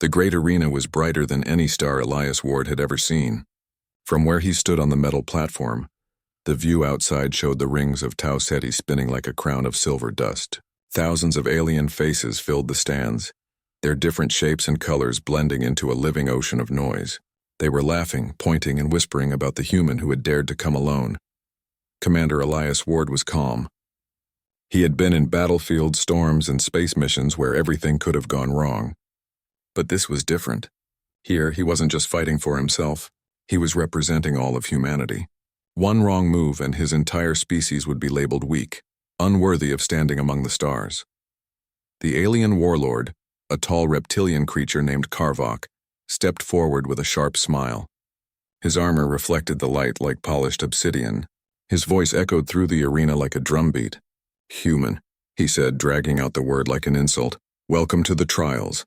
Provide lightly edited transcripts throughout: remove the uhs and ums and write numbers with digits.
The great arena was brighter than any star Elias Ward had ever seen. From where he stood on the metal platform, the view outside showed the rings of Tau Ceti spinning like a crown of silver dust. Thousands of alien faces filled the stands, their different shapes and colors blending into a living ocean of noise. They were laughing, pointing, and whispering about the human who had dared to come alone. Commander Elias Ward was calm. He had been in battlefields, storms, and space missions where everything could have gone wrong. But this was different. Here, he wasn't just fighting for himself. He was representing all of humanity. One wrong move and his entire species would be labeled weak, unworthy of standing among the stars. The alien warlord, a tall reptilian creature named Karvok, stepped forward with a sharp smile. His armor reflected the light like polished obsidian. His voice echoed through the arena like a drumbeat. "Human," he said, dragging out the word like an insult. "Welcome to the trials.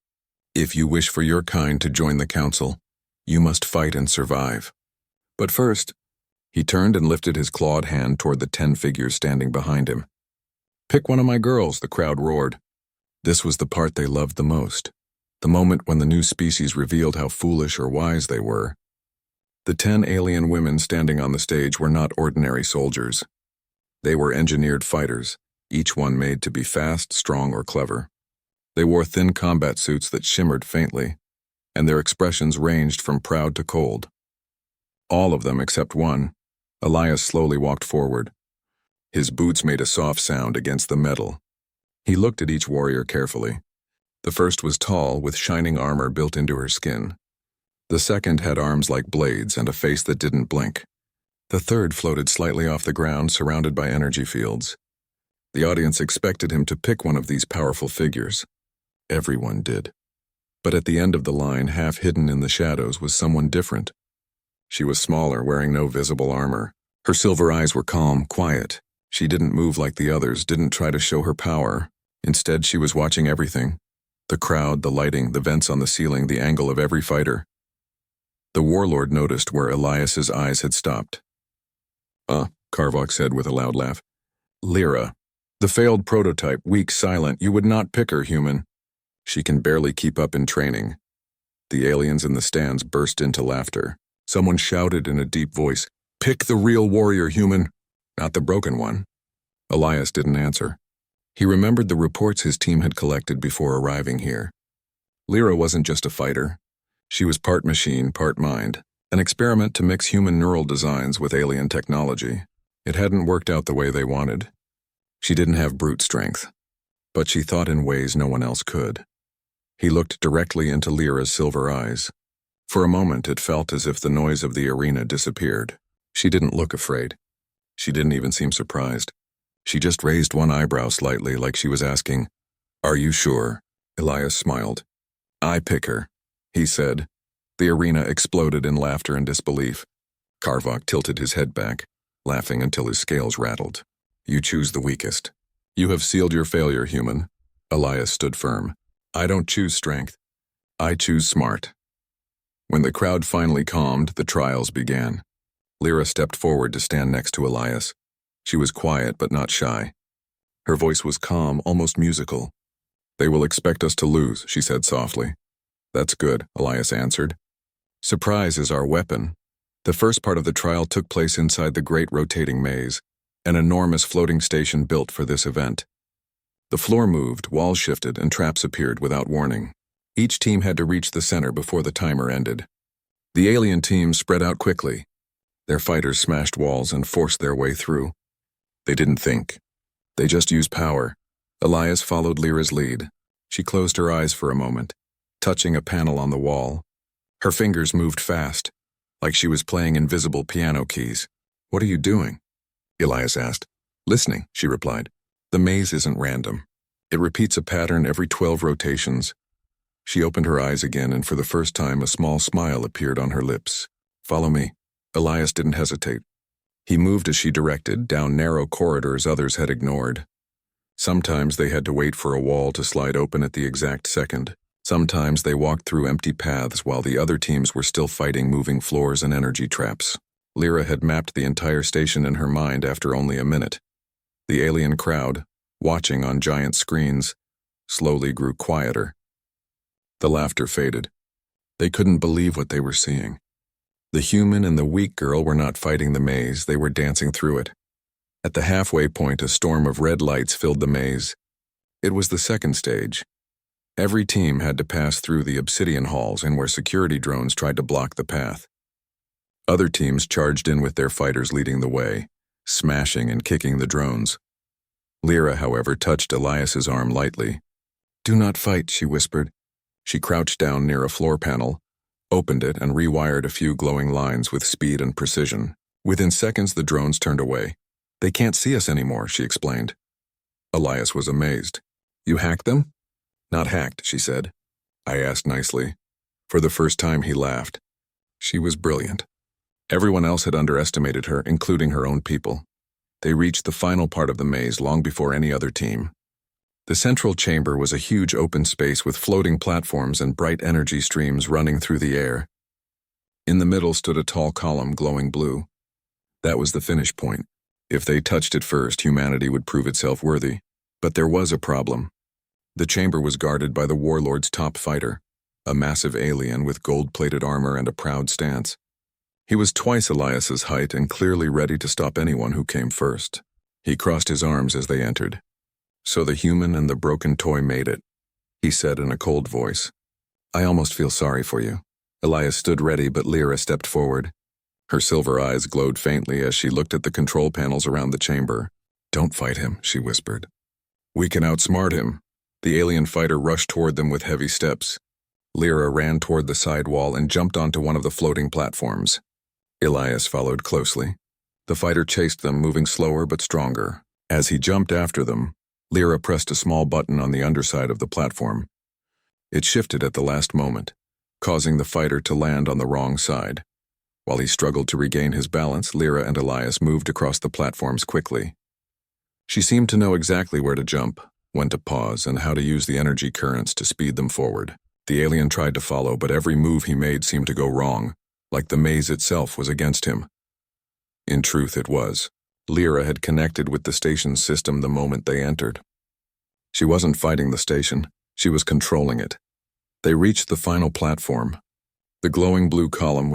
If you wish for your kind to join the council, you must fight and survive. But first," he turned and lifted his clawed hand toward the 10 figures standing behind him. "Pick one of my girls," the crowd roared. This was the part they loved the most, the moment when the new species revealed how foolish or wise they were. The 10 alien women standing on the stage were not ordinary soldiers. They were engineered fighters, each one made to be fast, strong, or clever. They wore thin combat suits that shimmered faintly, and their expressions ranged from proud to cold. All of them except one. Elias slowly walked forward. His boots made a soft sound against the metal. He looked at each warrior carefully. The first was tall, with shining armor built into her skin. The second had arms like blades and a face that didn't blink. The third floated slightly off the ground, surrounded by energy fields. The audience expected him to pick one of these powerful figures. Everyone did. But at the end of the line, half hidden in the shadows, was someone different. She was smaller, wearing no visible armor. Her silver eyes were calm, quiet. She didn't move like the others, didn't try to show her power. Instead, she was watching everything. The crowd, the lighting, the vents on the ceiling, the angle of every fighter. The warlord noticed where Elias's eyes had stopped. Karvok said with a loud laugh. "Lyra. The failed prototype, weak, silent. You would not pick her, human. She can barely keep up in training." The aliens in the stands burst into laughter. Someone shouted in a deep voice, "Pick the real warrior, human, not the broken one." Elias didn't answer. He remembered the reports his team had collected before arriving here. Lyra wasn't just a fighter. She was part machine, part mind, an experiment to mix human neural designs with alien technology. It hadn't worked out the way they wanted. She didn't have brute strength, but she thought in ways no one else could. He looked directly into Lyra's silver eyes. For a moment, it felt as if the noise of the arena disappeared. She didn't look afraid. She didn't even seem surprised. She just raised one eyebrow slightly, like she was asking, "Are you sure?" Elias smiled. "I pick her," he said. The arena exploded in laughter and disbelief. Karvok tilted his head back, laughing until his scales rattled. "You choose the weakest. You have sealed your failure, human." Elias stood firm. "I don't choose strength. I choose smart." When the crowd finally calmed, the trials began. Lyra stepped forward to stand next to Elias. She was quiet but not shy. Her voice was calm, almost musical. "They will expect us to lose," she said softly. "That's good," Elias answered. "Surprise is our weapon." The first part of the trial took place inside the great rotating maze, an enormous floating station built for this event. The floor moved, walls shifted, and traps appeared without warning. Each team had to reach the center before the timer ended. The alien team spread out quickly. Their fighters smashed walls and forced their way through. They didn't think. They just used power. Elias followed Lyra's lead. She closed her eyes for a moment, touching a panel on the wall. Her fingers moved fast, like she was playing invisible piano keys. "What are you doing?" Elias asked. "Listening," she replied. "The maze isn't random. It repeats a pattern every 12 rotations." She opened her eyes again, and for the first time a small smile appeared on her lips. "Follow me." Elias didn't hesitate. He moved as she directed, down narrow corridors others had ignored. Sometimes they had to wait for a wall to slide open at the exact second. Sometimes they walked through empty paths while the other teams were still fighting moving floors and energy traps. Lyra had mapped the entire station in her mind after only a minute. The alien crowd, watching on giant screens, slowly grew quieter. The laughter faded. They couldn't believe what they were seeing. The human and the weak girl were not fighting the maze, they were dancing through it. At the halfway point, a storm of red lights filled the maze. It was the second stage. Every team had to pass through the obsidian halls and where security drones tried to block the path. Other teams charged in with their fighters leading the way, smashing and kicking the drones. Lyra, however, touched Elias's arm lightly. "Do not fight," she whispered. She crouched down near a floor panel, opened it, and rewired a few glowing lines with speed and precision. Within seconds, the drones turned away. "They can't see us anymore," she explained. Elias was amazed. "You hacked them?" "Not hacked," she said. I asked nicely. For the first time, he laughed. She was brilliant. Everyone else had underestimated her, including her own people. They reached the final part of the maze long before any other team. The central chamber was a huge open space with floating platforms and bright energy streams running through the air. In the middle stood a tall column glowing blue. That was the finish point. If they touched it first, humanity would prove itself worthy. But there was a problem. The chamber was guarded by the warlord's top fighter, a massive alien with gold-plated armor and a proud stance. He was twice Elias's height and clearly ready to stop anyone who came first. He crossed his arms as they entered. "So the human and the broken toy made it," he said in a cold voice. "I almost feel sorry for you." Elias stood ready, but Lyra stepped forward. Her silver eyes glowed faintly as she looked at the control panels around the chamber. "Don't fight him," she whispered. "We can outsmart him." The alien fighter rushed toward them with heavy steps. Lyra ran toward the side wall and jumped onto one of the floating platforms. Elias followed closely. The fighter chased them, moving slower but stronger. As he jumped after them, Lyra pressed a small button on the underside of the platform. It shifted at the last moment, causing the fighter to land on the wrong side. While he struggled to regain his balance, Lyra and Elias moved across the platforms quickly. She seemed to know exactly where to jump, when to pause, and how to use the energy currents to speed them forward. The alien tried to follow, but every move he made seemed to go wrong, like the maze itself was against him. In truth, it was. Lyra had connected with the station's system the moment they entered. She wasn't fighting the station, she was controlling it. They reached the final platform. The glowing blue column